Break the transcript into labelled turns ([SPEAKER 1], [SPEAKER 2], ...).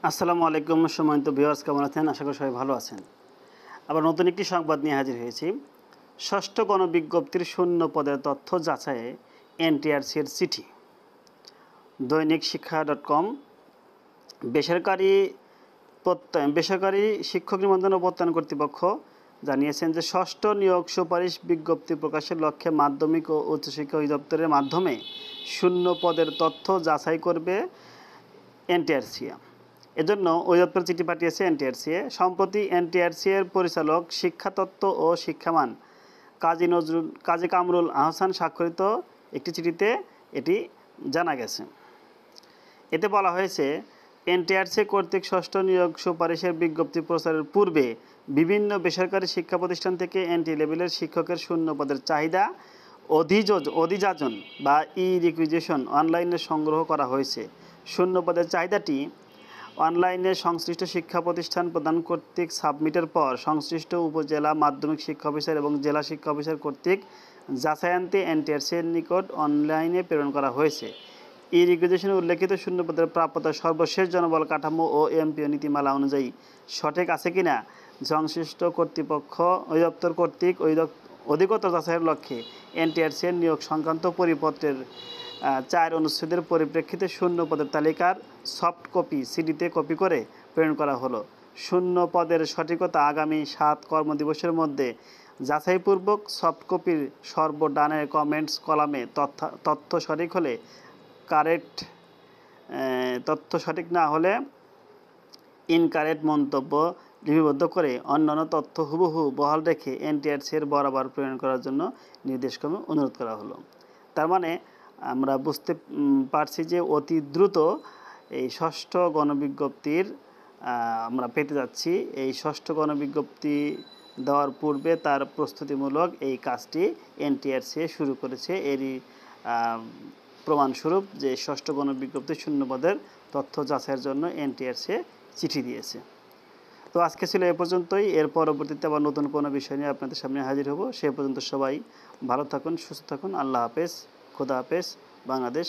[SPEAKER 1] আসসালামু আলাইকুম সম্মানিত ভিউয়ার্স, কেমন আছেন? আশা করি সবাই ভালো আছেন। আবার নতুন একটি সংবাদ নিয়ে হাজির হয়েছি। ষষ্ঠ গণবিজ্ঞপ্তির শূন্য পদের তথ্য যাচাইয়ে এনটিআরসির চিঠি। দৈনিক শিক্ষা .com বেসরকারি শিক্ষক নিবন্ধন ও প্রত্যয়ন কর্তৃপক্ষ জানিয়েছেন যে ষষ্ঠ নিয়োগ সুপারিশ বিজ্ঞপ্তি প্রকাশের লক্ষ্যে মাধ্যমিক ও উচ্চশিক্ষা অধিদপ্তরের মাধ্যমে শূন্য পদের তথ্য যাচাই করবে এনটিআরসি। এজন্য অধিদপ্তর চিঠি পাঠিয়েছে এনটিআরসিএ। সম্প্রতি এনটিআরসিএর পরিচালক শিক্ষাতত্ত্ব ও শিক্ষামান কাজী কামরুল আহসান স্বাক্ষরিত একটি চিঠিতে এটি জানা গেছে। এতে বলা হয়েছে, এনটিআরসি কর্তৃক ষষ্ঠ নিয়োগ সুপারিশের বিজ্ঞপ্তি প্রচারের পূর্বে বিভিন্ন বেসরকারি শিক্ষা প্রতিষ্ঠান থেকে এনটি লেভেলের শিক্ষকের শূন্য পদের চাহিদা অধিযাচন বা রিকুইজিশন অনলাইনে সংগ্রহ করা হয়েছে। শূন্য পদের চাহিদাটি অনলাইনে সংশ্লিষ্ট শিক্ষা প্রতিষ্ঠান প্রদান কর্তৃক সাবমিটের পর সংশ্লিষ্ট উপজেলা মাধ্যমিক শিক্ষা অফিসার এবং জেলা শিক্ষা অফিসার কর্তৃক যাচাইয়ান্তে এনটিআরসির নিকট অনলাইনে প্রেরণ করা হয়েছে। এই রিকুইজিশনে উল্লেখিত শূন্যপদের প্রাপ্যতা সর্বশেষ জনবল কাঠামো ও এমপিও নীতিমালা অনুযায়ী সঠিক আছে কিনা সংশ্লিষ্ট কর্তৃপক্ষ অধিদপ্তর কর্তৃক অধিকতর যাচাইয়ের লক্ষ্যে এনটিআরসির নিয়োগ সংক্রান্ত পরিপত্রের 4 অনুচ্ছেদের পরিপ্রেক্ষিতে শূন্য পদের তালিকার সফট কপি সিডিতে কপি করে প্রেরণ করা হলো। শূন্য পদের সঠিকতা আগামী 7 কর্মদিবসের মধ্যে যাচাইপূর্বক সফট কপির সর্বডানের কমেন্টস কলামে তথ্য সঠিক হলে কারেক্ট, তথ্য সঠিক না হলে ইনকারেক্ট মন্তব্য লিপিবদ্ধ করে অন্যান্য তথ্য হুবহু বহাল রেখে এনটিআরসির বরাবর প্রেরণ করার জন্য নির্দেশক্রমে অনুরোধ করা হলো। তার মানে আমরা বুঝতে পারছি যে অতি দ্রুত এই ষষ্ঠ গণবিজ্ঞপ্তির আমরা পেতে যাচ্ছি। এই ষষ্ঠ গণবিজ্ঞপ্তি দেওয়ার পূর্বে তার প্রস্তুতিমূলক এই কাজটি এনটিআরসি শুরু করেছে। এরই প্রমাণস্বরূপ যে ষষ্ঠ গণবিজ্ঞপ্তি শূন্যপদের তথ্য যাচাইয়ের জন্য এনটিআরসি চিঠি দিয়েছে। তো আজকে ছিল এ পর্যন্তই। এর পরবর্তীতে আবার নতুন কোনো বিষয় নিয়ে আপনাদের সামনে হাজির হব। সে পর্যন্ত সবাই ভালো থাকুন, সুস্থ থাকুন। আল্লাহ হাফেজ, খোদা হাফেজ, বাংলাদেশ